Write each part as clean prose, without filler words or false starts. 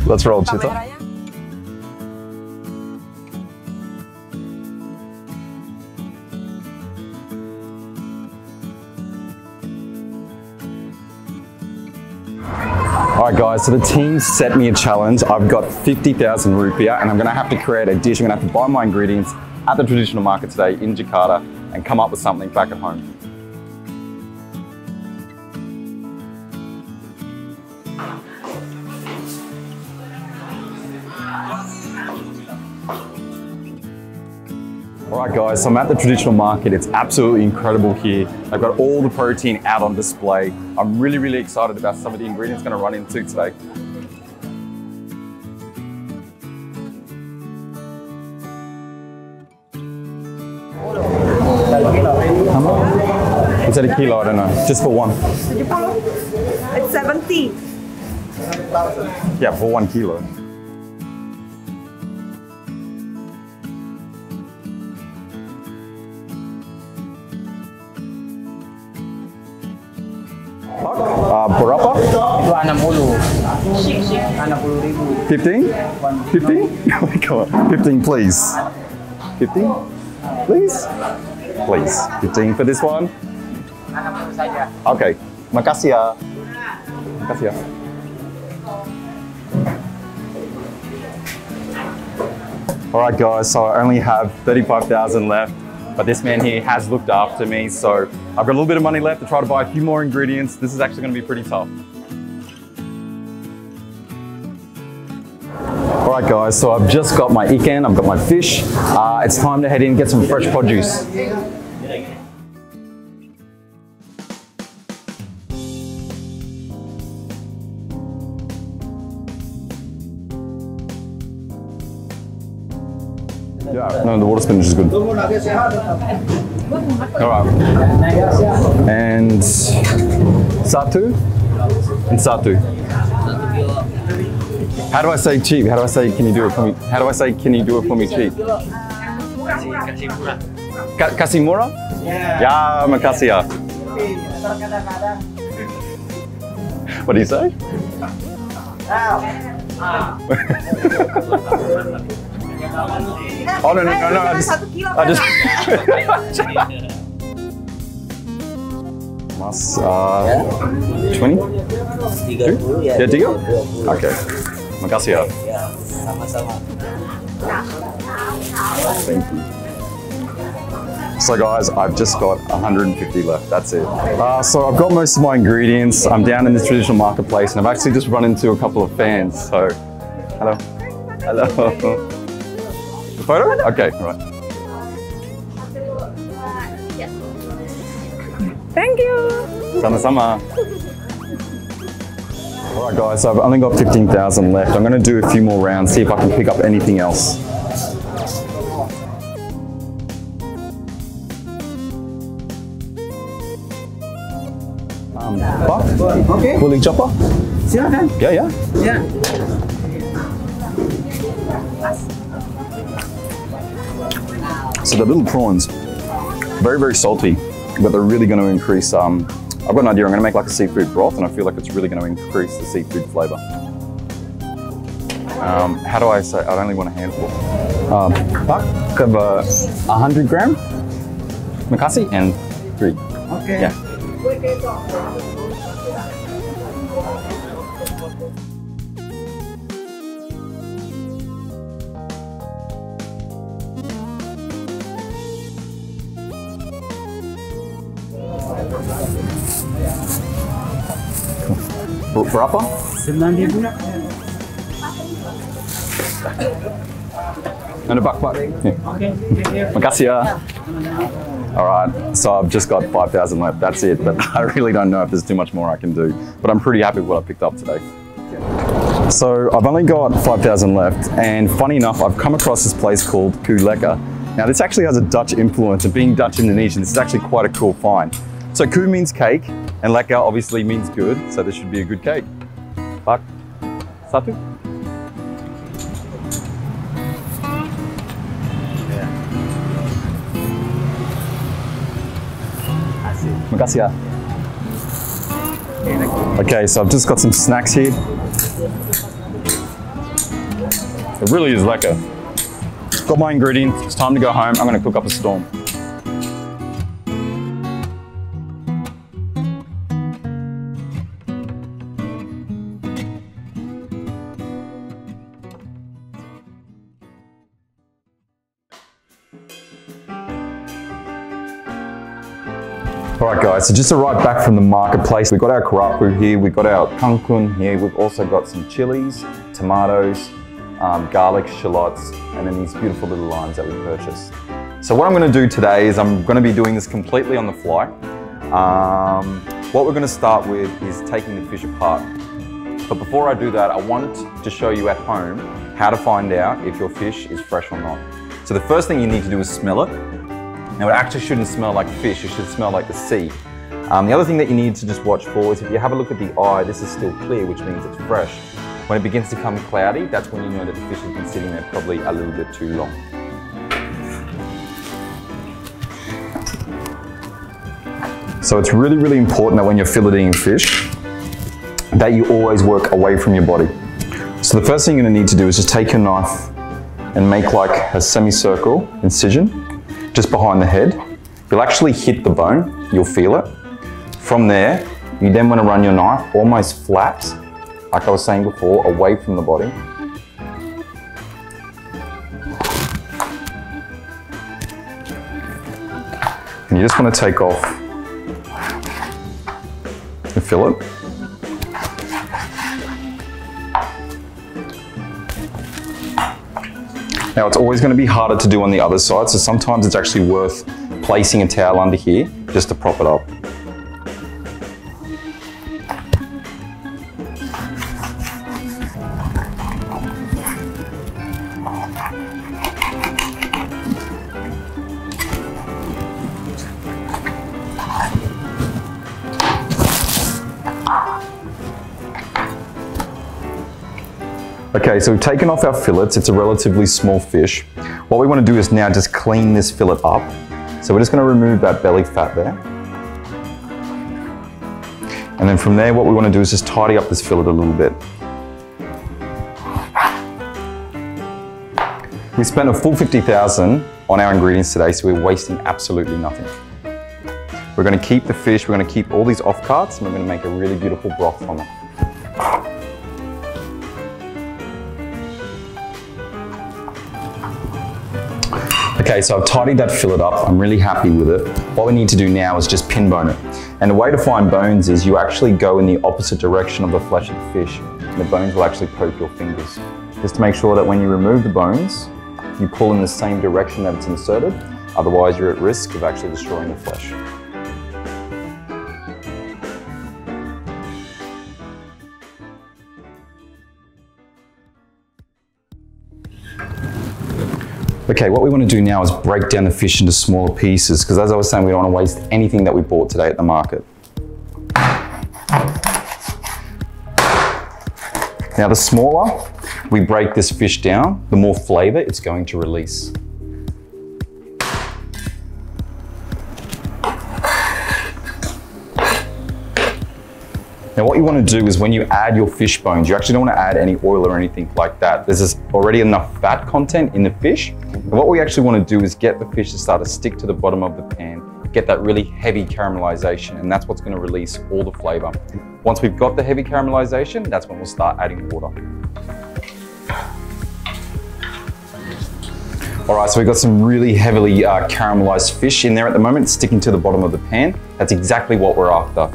Let's roll, Chita. Alright guys, so the team set me a challenge. I've got 50,000 rupiah and I'm going to have to create a dish. I'm going to have to buy my ingredients at the traditional market today in Jakarta and come up with something back at home. Alright guys, so I'm at the traditional market. It's absolutely incredible here. They've got all the protein out on display. I'm really excited about some of the ingredients I'm going to run into today. How much? Is that a kilo? I don't know. Just for one. It's 70. Yeah, for 1 kilo. Berapa? Itu 60. 60.000. 15? 15? Oh my god. 15 please. 15? Please? Please. 15 for this one? 60 saja. Okay. Makasih ya. Makasih ya. Alright guys, so I only have 35,000 left. But this man here has looked after me, so I've got a little bit of money left to try to buy a few more ingredients. This is actually going to be pretty tough. Alright guys, so I've just got my ikan, I've got my fish. It's time to head in and get some fresh produce. Yeah, no, the water spinach is good. Alright. And satu? And satu. How do I say cheap? How do I say can you do it for me? How do I say can you do it for me cheap? Kasih murah. Kasih murah? Ya, makasih ya. What do you say? Oh no, I just Mas, 20? 30 ya. Ya, 3? Okay. Makasih ya. Ya, sama-sama. Thank you. So guys, I've just got 150 left, that's it. So I've got most of my ingredients. I'm down in this traditional marketplace and I've actually just run into a couple of fans. So, hello. Hello. The photo? Okay, right. Thank you. Sama-sama. Alright guys, so I've only got 15,000 left. I'm going to do a few more rounds, see if I can pick up anything else. Pak, boleh chopper? Silakan. Yeah. Ya. So the little prawns, very salty, but they're really going to increase, I've got an idea, I'm going to make like a seafood broth and I feel like it's really going to increase the seafood flavour. How do I say, I only want a handful. Pak, have 100 gram, makasih, and 3. Okay. Yeah. Berapa? 9.000. And a buck. Yeah. Okay. Makasih ya. Alright, so I've just got 5,000 left, that's it, but I really don't know if there's too much more I can do, but I'm pretty happy with what I picked up today. So I've only got 5,000 left, and funny enough, I've come across this place called Kuleka. Now this actually has a Dutch influence, and being Dutch Indonesian, this is actually quite a cool find. So ku means cake, and leka obviously means good, so this should be a good cake. Pak, satu? Makasih ya. Okay, so I've just got some snacks here. It really is lekker. Got my ingredients, it's time to go home. I'm gonna cook up a storm. All right guys, so just arrived back from the marketplace. We've got our karapu here, we've got our kangkung here, we've also got some chilies, tomatoes, garlic, shallots, and then these beautiful little limes that we purchased. So what I'm gonna do today is I'm gonna be doing this completely on the fly. What we're gonna start with is taking the fish apart. But before I do that, I want to show you at home how to find out if your fish is fresh or not. So the first thing you need to do is smell it. Now it actually shouldn't smell like fish, it should smell like the sea. The other thing that you need to just watch for is if you have a look at the eye, this is still clear, which means it's fresh. When it begins to become cloudy, that's when you know that the fish has been sitting there probably a little bit too long. So it's really, really important that when you're filleting fish, that you always work away from your body. So the first thing you're gonna need to do is just take your knife and make like a semicircle incision just behind the head. You'll actually hit the bone, you'll feel it. From there, you then want to run your knife almost flat, like I was saying before, away from the body. And you just want to take off the fillet. Now it's always going to be harder to do on the other side, so sometimes it's actually worth placing a towel under here just to prop it up. Okay, so we've taken off our fillets. It's a relatively small fish. What we want to do is now just clean this fillet up. So we're just going to remove that belly fat there. And then from there, what we want to do is just tidy up this fillet a little bit. We spent a full 50,000 on our ingredients today, so we're wasting absolutely nothing. We're going to keep the fish, we're going to keep all these off cuts, and we're going to make a really beautiful broth from it. Okay, so I've tidied that fillet up. I'm really happy with it. What we need to do now is just pin bone it. And the way to find bones is you actually go in the opposite direction of the flesh of the fish. And the bones will actually poke your fingers. Just to make sure that when you remove the bones, you pull in the same direction that it's inserted. Otherwise, you're at risk of actually destroying the flesh. Okay, what we want to do now is break down the fish into smaller pieces, because as I was saying, we don't want to waste anything that we bought today at the market. Now, the smaller we break this fish down, the more flavor it's going to release. Now what you want to do is when you add your fish bones, you actually don't want to add any oil or anything like that. There's already enough fat content in the fish. And what we actually want to do is get the fish to start to stick to the bottom of the pan, get that really heavy caramelization, and that's what's going to release all the flavor. Once we've got the heavy caramelization, that's when we'll start adding water. All right, so we've got some really heavily caramelized fish in there at the moment, sticking to the bottom of the pan. That's exactly what we're after.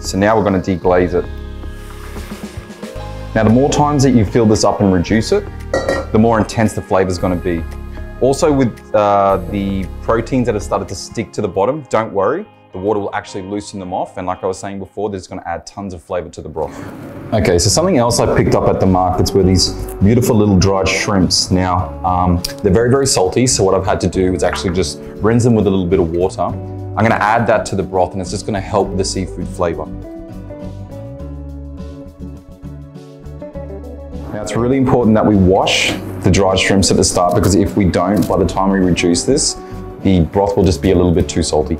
So now we're going to deglaze it. Now the more times that you fill this up and reduce it, the more intense the flavor is going to be. Also with the proteins that have started to stick to the bottom, don't worry, the water will actually loosen them off, and like I was saying before, this is going to add tons of flavor to the broth. Okay, so something else I picked up at the markets were these beautiful little dried shrimps. Now, they're very, very salty, so what I've had to do is actually just rinse them with a little bit of water. I'm going to add that to the broth, and it's just going to help with the seafood flavor. Now it's really important that we wash the dried shrimps at the start, because if we don't, by the time we reduce this, the broth will just be a little bit too salty.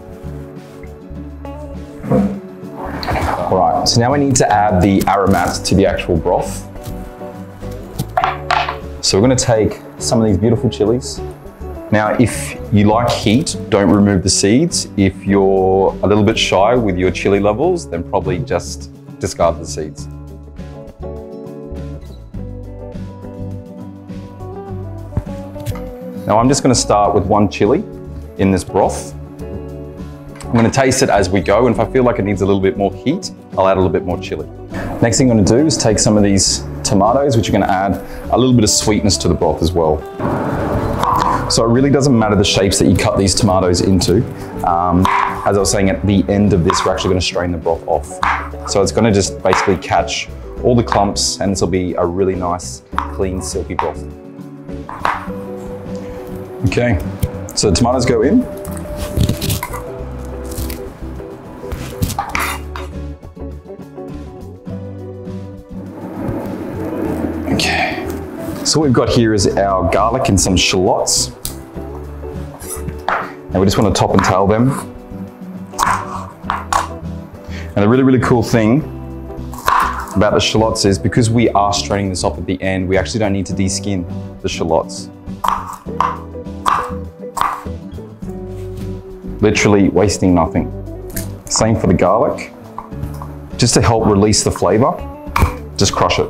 All right, so now we need to add the aromats to the actual broth. So we're going to take some of these beautiful chilies. Now, if you like heat, don't remove the seeds. If you're a little bit shy with your chili levels, then probably just discard the seeds. Now I'm just going to start with one chili in this broth. I'm going to taste it as we go, and if I feel like it needs a little bit more heat, I'll add a little bit more chili. Next thing I'm going to do is take some of these tomatoes, which are going to add a little bit of sweetness to the broth as well. So it really doesn't matter the shapes that you cut these tomatoes into. As I was saying, at the end of this, we're actually going to strain the broth off. So it's going to just basically catch all the clumps, and this will be a really nice, clean, silky broth. Okay, so the tomatoes go in. Okay, so what we've got here is our garlic and some shallots. And we just want to top and tail them. And the really, really cool thing about the shallots is because we are straining this off at the end, we actually don't need to de-skin the shallots. Literally wasting nothing. Same for the garlic. Just to help release the flavor, just crush it.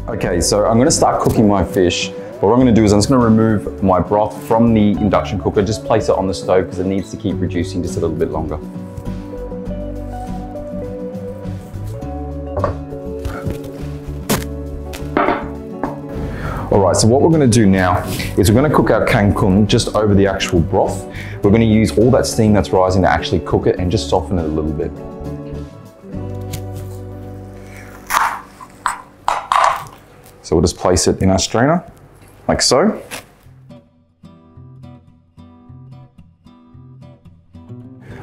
Okay, so I'm going to start cooking my fish. What I'm going to do is I'm just going to remove my broth from the induction cooker, just place it on the stove because it needs to keep reducing just a little bit longer. Alright, so what we're going to do now is we're going to cook our kangkung just over the actual broth. We're going to use all that steam that's rising to actually cook it and just soften it a little bit. So we'll just place it in our strainer, like so.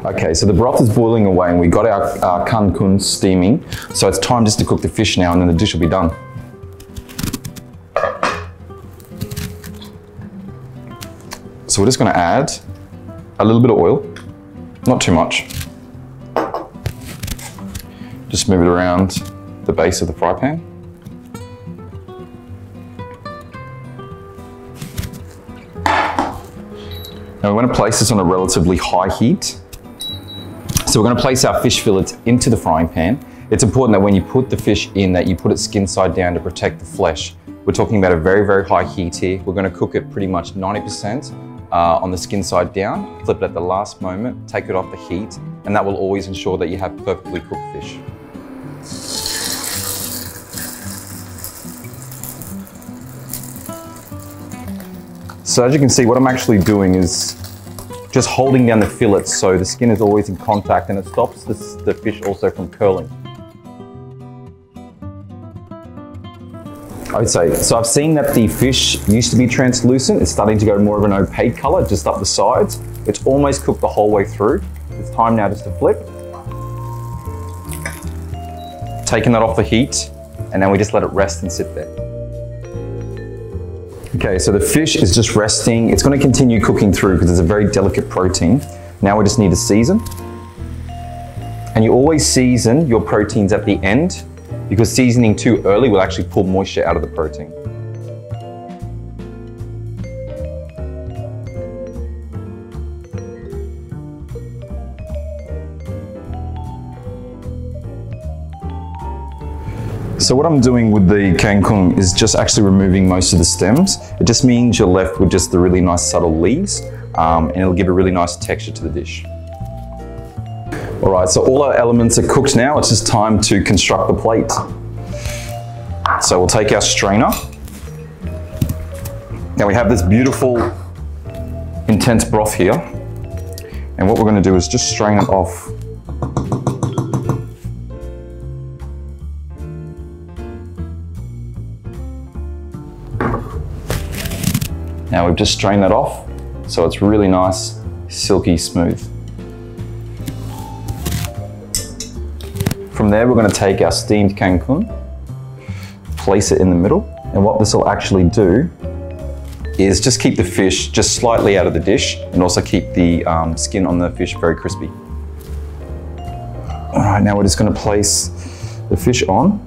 Okay, so the broth is boiling away and we got our kangkung steaming. So it's time just to cook the fish now and then the dish will be done. So we're just going to add a little bit of oil, not too much. Just move it around the base of the fry pan. Now we want to place this on a relatively high heat. So we're going to place our fish fillets into the frying pan. It's important that when you put the fish in that you put it skin side down to protect the flesh. We're talking about a very, very high heat here. We're going to cook it pretty much 90%. On the skin side down, flip it at the last moment, take it off the heat, and that will always ensure that you have perfectly cooked fish. So as you can see, what I'm actually doing is just holding down the fillets so the skin is always in contact and it stops the fish also from curling. I would say, so I've seen that the fish used to be translucent. It's starting to go more of an opaque color just up the sides. It's almost cooked the whole way through. It's time now just to flip. Taking that off the heat, and then we just let it rest and sit there. Okay, so the fish is just resting. It's going to continue cooking through because it's a very delicate protein. Now we just need to season. And you always season your proteins at the end, because seasoning too early will actually pull moisture out of the protein. So what I'm doing with the kangkung is just actually removing most of the stems. It just means you're left with just the really nice subtle leaves, and it'll give a really nice texture to the dish. All right, so all our elements are cooked now. It's just time to construct the plate. So we'll take our strainer. Now we have this beautiful, intense broth here. And what we're going to do is just strain it off. Now we've just strained that off, so it's really nice, silky smooth. From there, we're going to take our steamed kangkung, place it in the middle, and what this will actually do is just keep the fish just slightly out of the dish and also keep the skin on the fish very crispy. All right, now we're just going to place the fish on.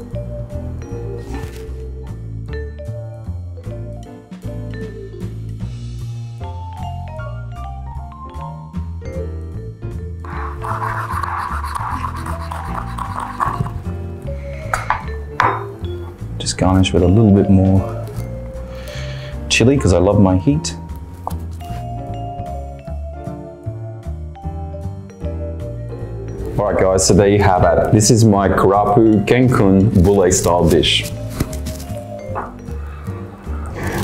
garnish with a little bit more chili because I love my heat. Alright guys, so there you have it. This is my karapu Cancun bulle style dish.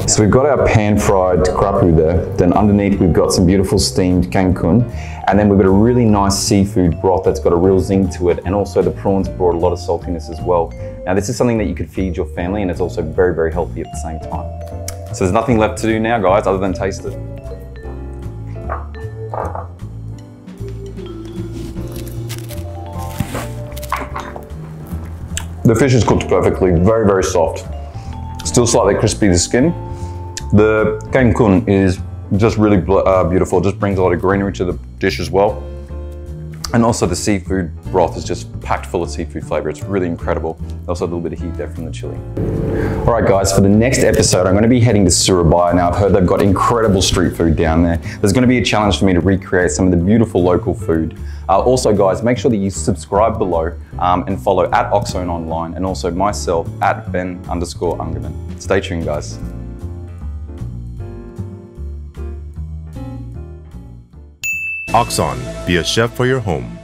So we've got our pan-fried karapu there, then underneath we've got some beautiful steamed Cancun, and then we've got a really nice seafood broth that's got a real zing to it, and also the prawns brought a lot of saltiness as well. Now this is something that you could feed your family, and it's also very, very healthy at the same time. So there's nothing left to do now guys, other than taste it. The fish is cooked perfectly, very, very soft. Still slightly crispy the skin. The Cancun is just really beautiful. It just brings a lot of greenery to the dish as well. And also the seafood broth is just packed full of seafood flavor. It's really incredible. Also a little bit of heat there from the chili. All right guys, for the next episode, I'm gonna be heading to Surabaya. Now I've heard they've got incredible street food down there. There's gonna be a challenge for me to recreate some of the beautiful local food. Also guys, make sure that you subscribe below and follow at Oxone online, and also myself at Ben_Ungerman. Stay tuned guys. Oxone, be a chef for your home.